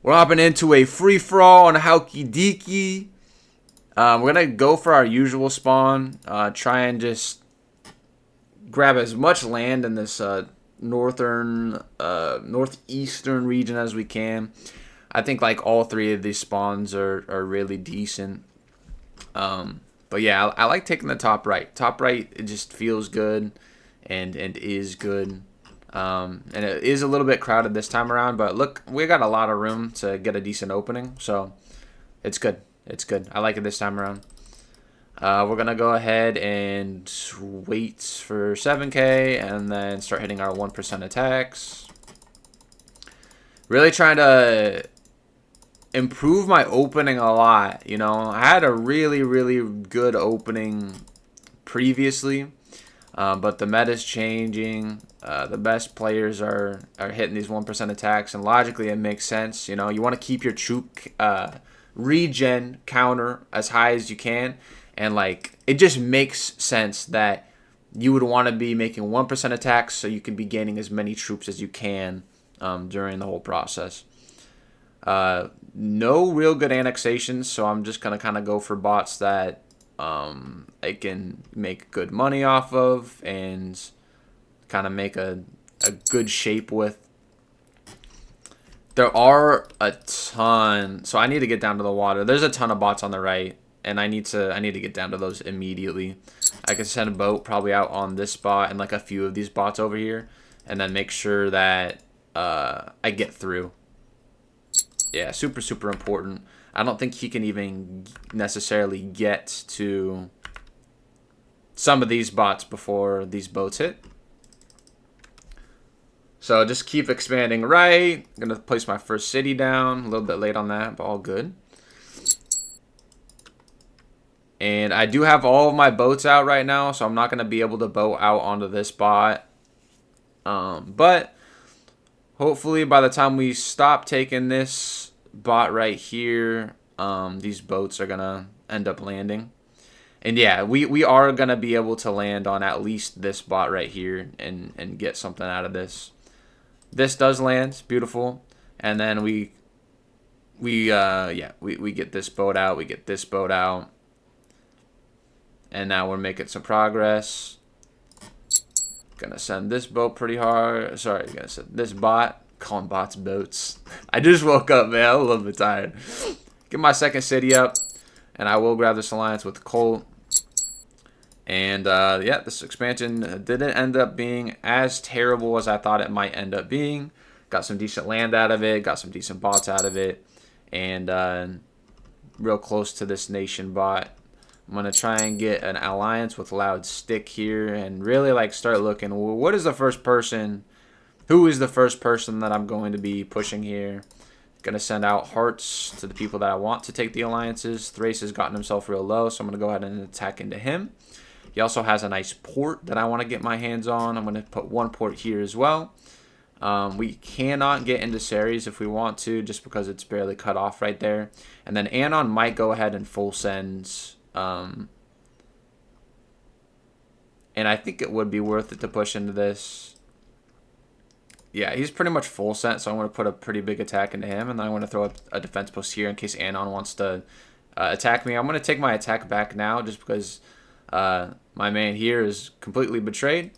We're hopping into a free-for-all on Hauki Diki. We're going to go for our usual spawn. Try and just grab as much land in this northeastern region as we can. I think like all three of these spawns are really decent. But yeah, I like taking the top right. Top right, it just feels good and is good. And it is a little bit crowded this time around, but look, we got a lot of room to get a decent opening, so it's good. It's good. I like it this time around. We're going to go ahead and wait for 7K and then start hitting our 1% attacks. Really trying to improve my opening a lot. You know, I had a really good opening previously, but the meta's changing. The best players are hitting these 1% attacks, and logically it makes sense. You know, you want to keep your troop regen counter as high as you can, and like it just makes sense that you would want to be making 1% attacks so you can be gaining as many troops as you can during the whole process. No real good annexations, so I'm just gonna kind of go for bots that I can make good money off of and kind of make a good shape with. There are a ton, so I need to get down to the water. There's a ton of bots on the right, and I need to get down to those immediately. I can send a boat probably out on this spot and like a few of these bots over here, and then make sure that I get through. Yeah, super important. I don't think he can even necessarily get to some of these bots before these boats hit. So just keep expanding right. I'm going to place my first city down. A little bit late on that, but all good. And I do have all of my boats out right now, so I'm not going to be able to boat out onto this bot. But hopefully by the time we stop taking this bot right here, these boats are going to end up landing. And yeah, we are going to be able to land on at least this bot right here and get something out of this. This does land, beautiful. And then we get this boat out, we get this boat out. And now we're making some progress. Gonna send this boat pretty hard. Sorry, gonna send this bot. Calling bots boats. I just woke up, man. I'm a little bit tired. Get my second city up, and I will grab this alliance with Colt. And yeah, this expansion didn't end up being as terrible as I thought it might end up being. Got some decent land out of it. Got some decent bots out of it, and real close to this nation bot. I'm going to try and get an alliance with Loud Stick here and really like start looking, well, what is the first person, who is the first person that I'm going to be pushing here? Going to send out hearts to the people that I want to take the alliances. Thrace has gotten himself real low, so I'm going to go ahead and attack into him. He also has a nice port that I want to get my hands on. I'm going to put one port here as well. We cannot get into Ceres if we want to, just because it's barely cut off right there. And then Anon might go ahead and full send. And I think it would be worth it to push into this. Yeah, he's pretty much full sent, so I'm going to put a pretty big attack into him, and then I'm going to throw up a defense post here in case Anon wants to attack me. I'm going to take my attack back now just because my man here is completely betrayed.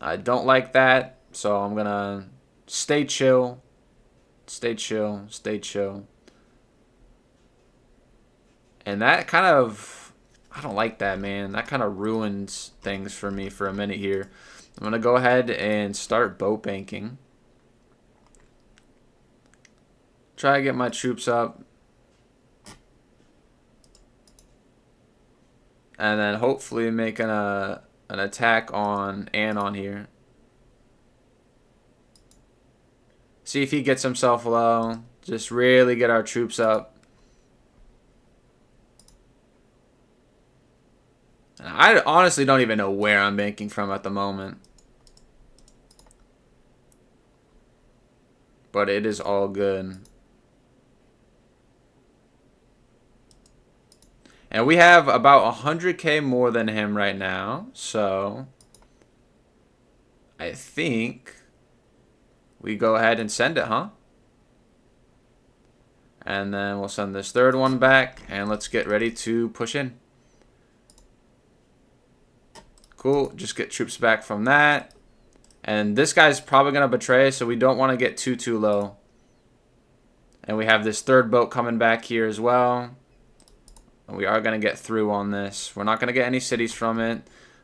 I don't like that, so I'm going to stay chill. Stay chill. Stay chill. And that kind of... I don't like that, man. That kind of ruins things for me for a minute here. I'm going to go ahead and start boat banking. Try to get my troops up. And then hopefully making an attack on Anon here. See if he gets himself low. Just really get our troops up. I honestly don't even know where I'm banking from at the moment. But it is all good. And we have about 100K more than him right now. So I think we go ahead and send it, huh? And then we'll send this third one back. And let's get ready to push in. Cool. Just get troops back from that. And this guy's probably going to betray, so we don't want to get too low. And we have this third boat coming back here as well. And we are going to get through on this. We're not going to get any cities from it.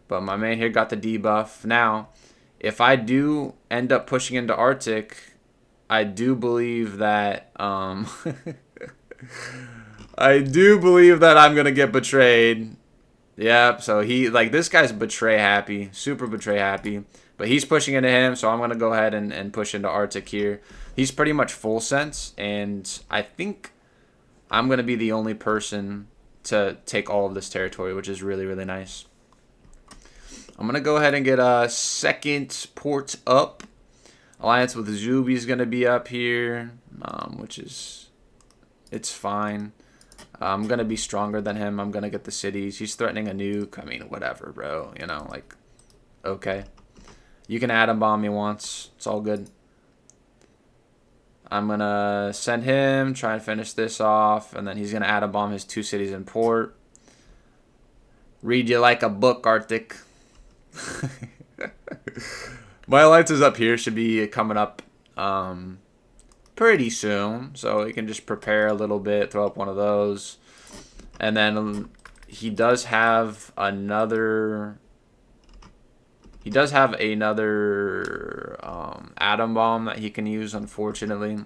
But my man here got the debuff. Now, if I do end up pushing into Arctic, I do believe that I do believe that I'm going to get betrayed. Yep, so this guy's betray happy. Super betray happy. But he's pushing into him, so I'm going to go ahead and push into Arctic here. He's pretty much full sense, and I think I'm going to be the only person to take all of this territory, which is really, really nice. I'm going to go ahead and get a second port up. Alliance with Zuby is going to be up here, which is, it's fine. I'm going to be stronger than him. I'm going to get the cities. He's threatening a nuke. I mean, whatever, bro. You know, like, okay. You can atom bomb me once. It's all good. I'm going to send him, try and finish this off, and then he's going to atom bomb his 2 cities in port. Read you like a book, Arctic. My alliance is up here. Should be coming up pretty soon. So you can just prepare a little bit, throw up one of those. And then he does have another... He does have another atom bomb that he can use, unfortunately.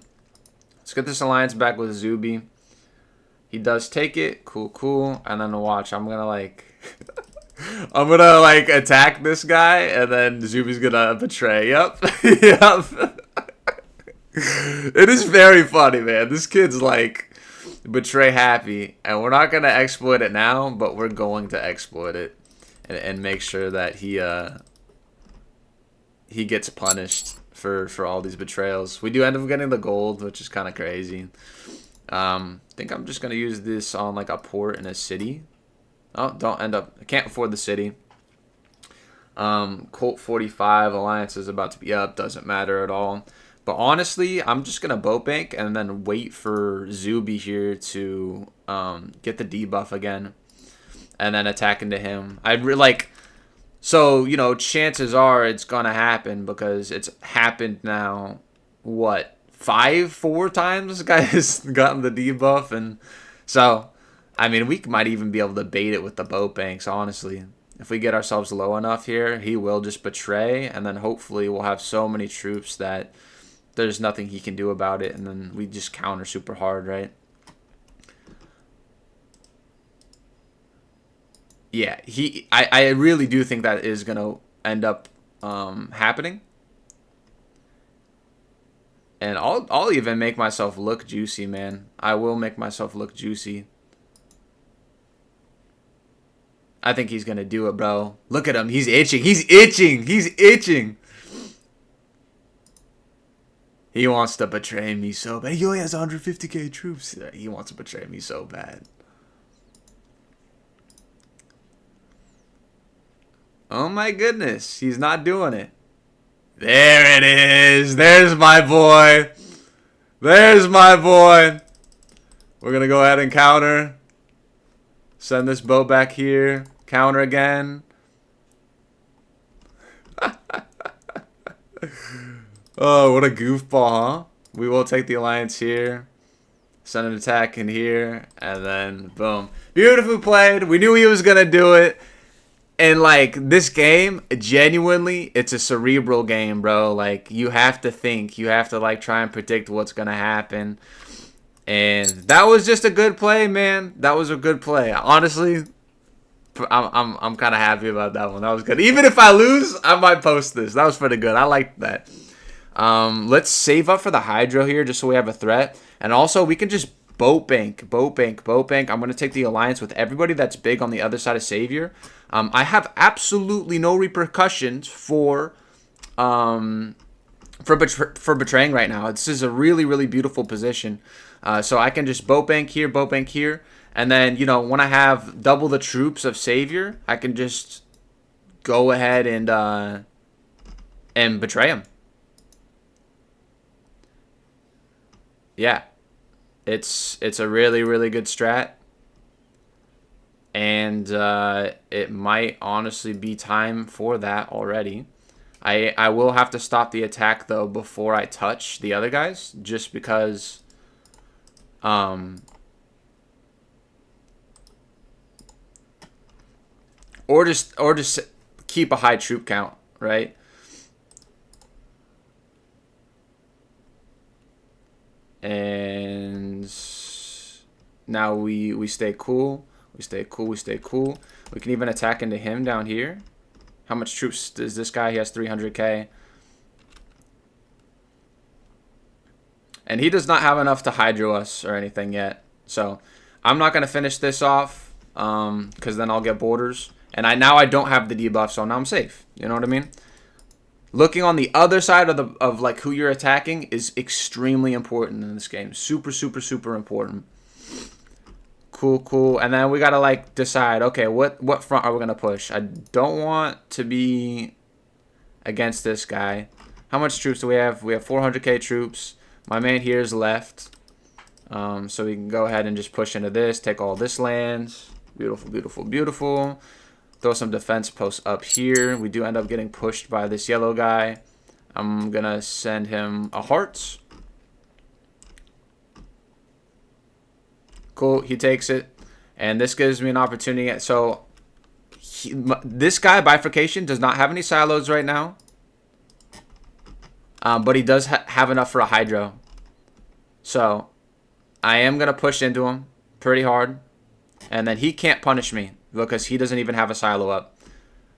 Let's get this alliance back with Zuby. He does take it. Cool, cool. And then watch. I'm going to, like... I'm going to, like, attack this guy, and then Zuby's going to betray. Yep. Yep. It is very funny, man. This kid's, like, betray happy. And we're not going to exploit it now, but we're going to exploit it. And make sure that he gets punished for all these betrayals. We do end up getting the gold, which is kind of crazy. I think I'm just going to use this on like a port in a city. Oh, don't end up. I can't afford the city. Colt 45 Alliance is about to be up. Doesn't matter at all. But honestly, I'm just going to boat bank and then wait for Zuby here to get the debuff again. And then attack into him. I'd really like... So, you know, chances are it's going to happen because it's happened now, what, 4 times this guy has gotten the debuff. And so, I mean, we might even be able to bait it with the boat banks, honestly. If we get ourselves low enough here, he will just betray. And then hopefully we'll have so many troops that there's nothing he can do about it. And then we just counter super hard, right? Yeah, I really do think that is going to end up happening. And I'll even make myself look juicy, man. I will make myself look juicy. I think he's going to do it, bro. Look at him. He's itching. He's itching. He's itching. He wants to betray me so bad. He only has 150k troops. He wants to betray me so bad. Oh my goodness, he's not doing it. There it is. There's my boy. There's my boy. We're going to go ahead and counter. Send this boat back here. Counter again. Oh, what a goofball, huh? We will take the alliance here. Send an attack in here. And then, boom. Beautifully played. We knew he was going to do it. And, like, this game, genuinely, it's a cerebral game, bro. Like, you have to think. You have to, like, try and predict what's going to happen. And that was just a good play, man. That was a good play. Honestly, I'm kind of happy about that one. That was good. Even if I lose, I might post this. That was pretty good. I liked that. Let's save up for the Hydro here just so we have a threat. And also, we can just boat bank. I'm going to take the alliance with everybody that's big on the other side of Savior. I have absolutely no repercussions for betraying right now. This is a really, really beautiful position. So I can just boat bank here. And then, you know, when I have double the troops of Savior, I can just go ahead and betray him. Yeah. It's a really, really good strat. And it might honestly be time for that already. I will have to stop the attack, though, before I touch the other guys. Just because... or just keep a high troop count, right? And now we stay cool. We stay cool. We stay cool. We can even attack into him down here. How much troops does this guy? He has 300k. And he does not have enough to hydro us or anything yet. So I'm not going to finish this off because then I'll get borders. And now I don't have the debuff, so now I'm safe. You know what I mean? Looking on the other side of like who you're attacking is extremely important in this game. Super, super, super important. Cool, cool. And then we got to like decide, okay, what front are we going to push? I don't want to be against this guy. How much troops do we have? We have 400k troops. My man here is left. So we can go ahead and just push into this, take all this land. Beautiful, beautiful, beautiful. Throw some defense posts up here. We do end up getting pushed by this yellow guy. I'm going to send him a heart. Cool, he takes it. And this gives me an opportunity. So this guy, Bifurcation, does not have any silos right now. But he does have enough for a Hydro. So I am going to push into him pretty hard. And then he can't punish me because he doesn't even have a silo up.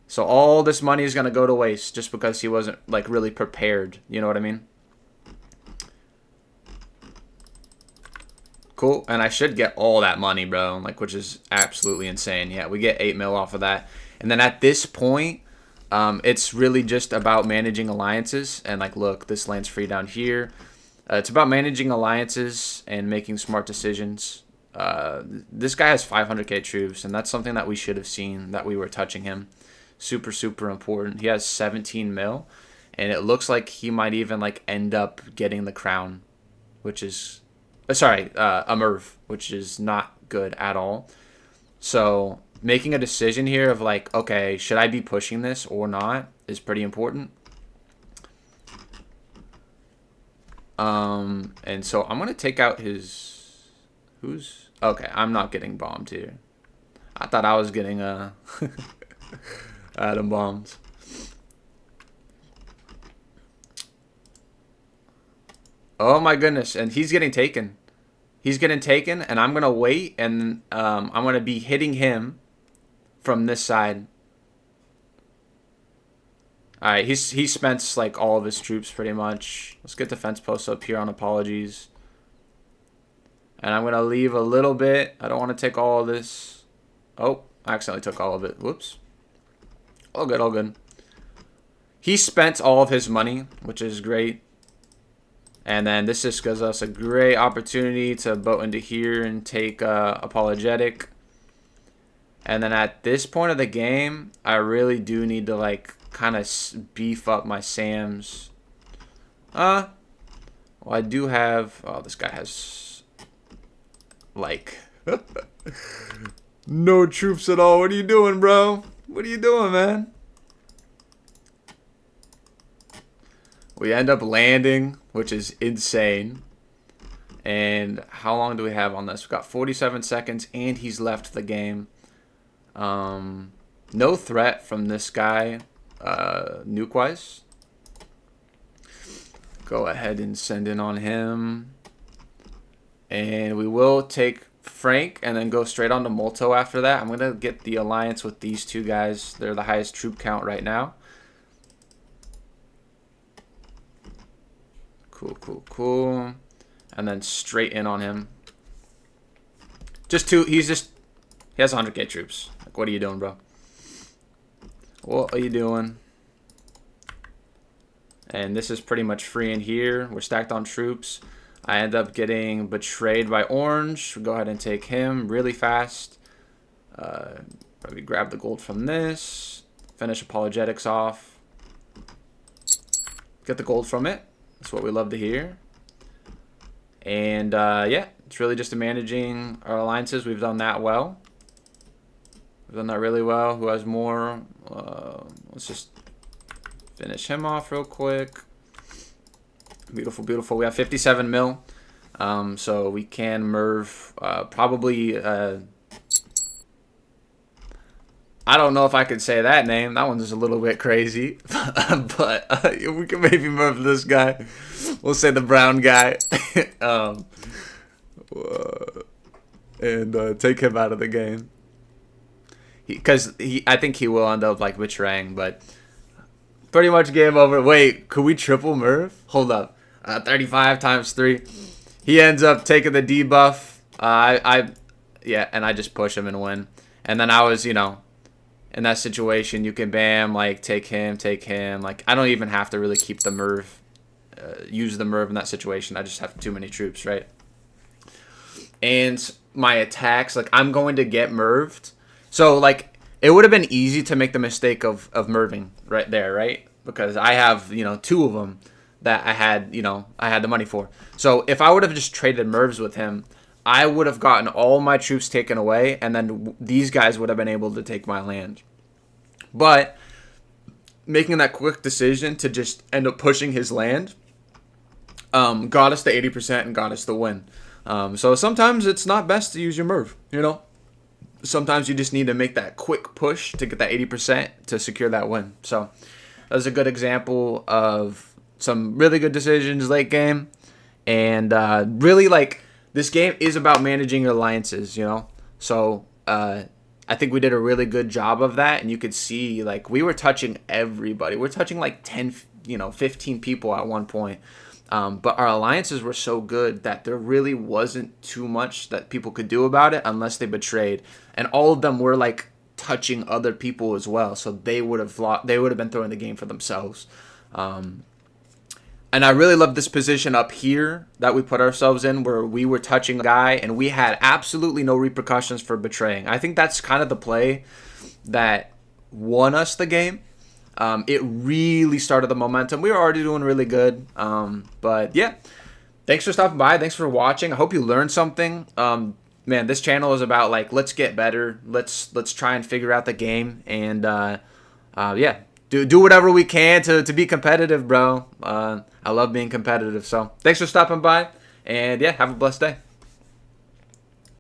So all this money is going to go to waste just because he wasn't like really prepared. You know what I mean? Cool. And I should get all that money, bro. Like, which is absolutely insane. Yeah, we get 8 mil off of that. And then at this point, it's really just about managing alliances. And like, look, this land's free down here. It's about managing alliances and making smart decisions. This guy has 500k troops, and that's something that we should have seen that we were touching him. Super, super important. He has 17 mil, and it looks like he might even like end up getting the crown, which is... sorry, a Merv, which is not good at all. So making a decision here of like, okay, should I be pushing this or not is pretty important. And so I'm going to take out his... Who's... Okay, I'm not getting bombed here. I thought I was getting atom bombs. Oh my goodness, and he's getting taken. He's getting taken, and I'm going to wait, and I'm going to be hitting him from this side. Alright, he spent like all of his troops pretty much. Let's get defense posts up here on apologies. And I'm going to leave a little bit. I don't want to take all of this. Oh, I accidentally took all of it. Whoops. All good, all good. He spent all of his money, which is great. And then this just gives us a great opportunity to boat into here and take Apologetic. And then at this point of the game, I really do need to like kind of beef up my SAMs. Well, I do have... Oh, this guy has like no troops at all. What are you doing, bro? What are you doing, man? We end up landing, which is insane. And how long do we have on this? We've got 47 seconds, and he's left the game. No threat from this guy, nuke-wise. Go ahead and send in on him. And we will take Frank and then go straight on to Molto after that. I'm going to get the alliance with these two guys. They're the highest troop count right now. Cool, cool, cool. And then straight in on him. He has 100k troops. Like, what are you doing, bro? What are you doing? And this is pretty much free in here. We're stacked on troops. I end up getting betrayed by Orange. We'll go ahead and take him really fast. Probably grab the gold from this. Finish Apologetics off. Get the gold from it. That's what we love to hear. And yeah, It's really just managing our alliances. We've done that well. We've done that really well. Who has more? Let's just finish him off real quick. Beautiful, beautiful. We have 57 mil. So we can merv probably... I don't know if I could say that name. That one's just a little bit crazy. But we can maybe merv this guy. We'll say the brown guy. And take him out of the game. Because I think he will end up like betraying, but pretty much game over. Wait, could we triple merv? Hold up. 35 times 3. He ends up taking the debuff. Yeah, and I just push him and win. And then I was, you know, in that situation, you can bam, like, take him. Like, I don't even have to really keep the merv, use the merv in that situation. I just have too many troops, right? And my attacks, like, I'm going to get merved. So, like, it would have been easy to make the mistake of merving right there, right? Because I have, you know, 2 of them that I had, you know, I had the money for. So, if I would have just traded mervs with him, I would have gotten all my troops taken away, and then these guys would have been able to take my land. But making that quick decision to just end up pushing his land got us the 80% and got us the win. So sometimes it's not best to use your merv, you know? Sometimes you just need to make that quick push to get that 80% to secure that win. So that was a good example of some really good decisions late game. And really, like, this game is about managing your alliances, you know? So I think we did a really good job of that. And you could see, like, we were touching everybody. We're touching, like, 10, you know, 15 people at one point. But our alliances were so good that there really wasn't too much that people could do about it unless they betrayed. And all of them were, like, touching other people as well. So they would have been throwing the game for themselves. And I really love this position up here that we put ourselves in, where we were touching a guy and we had absolutely no repercussions for betraying. I think that's kind of the play that won us the game. It really started the momentum. We were already doing really good. But yeah, thanks for stopping by. Thanks for watching. I hope you learned something. Man, this channel is about, like, let's get better. Let's try and figure out the game. And yeah, do whatever we can to be competitive, bro. I love being competitive. So thanks for stopping by. And yeah, have a blessed day.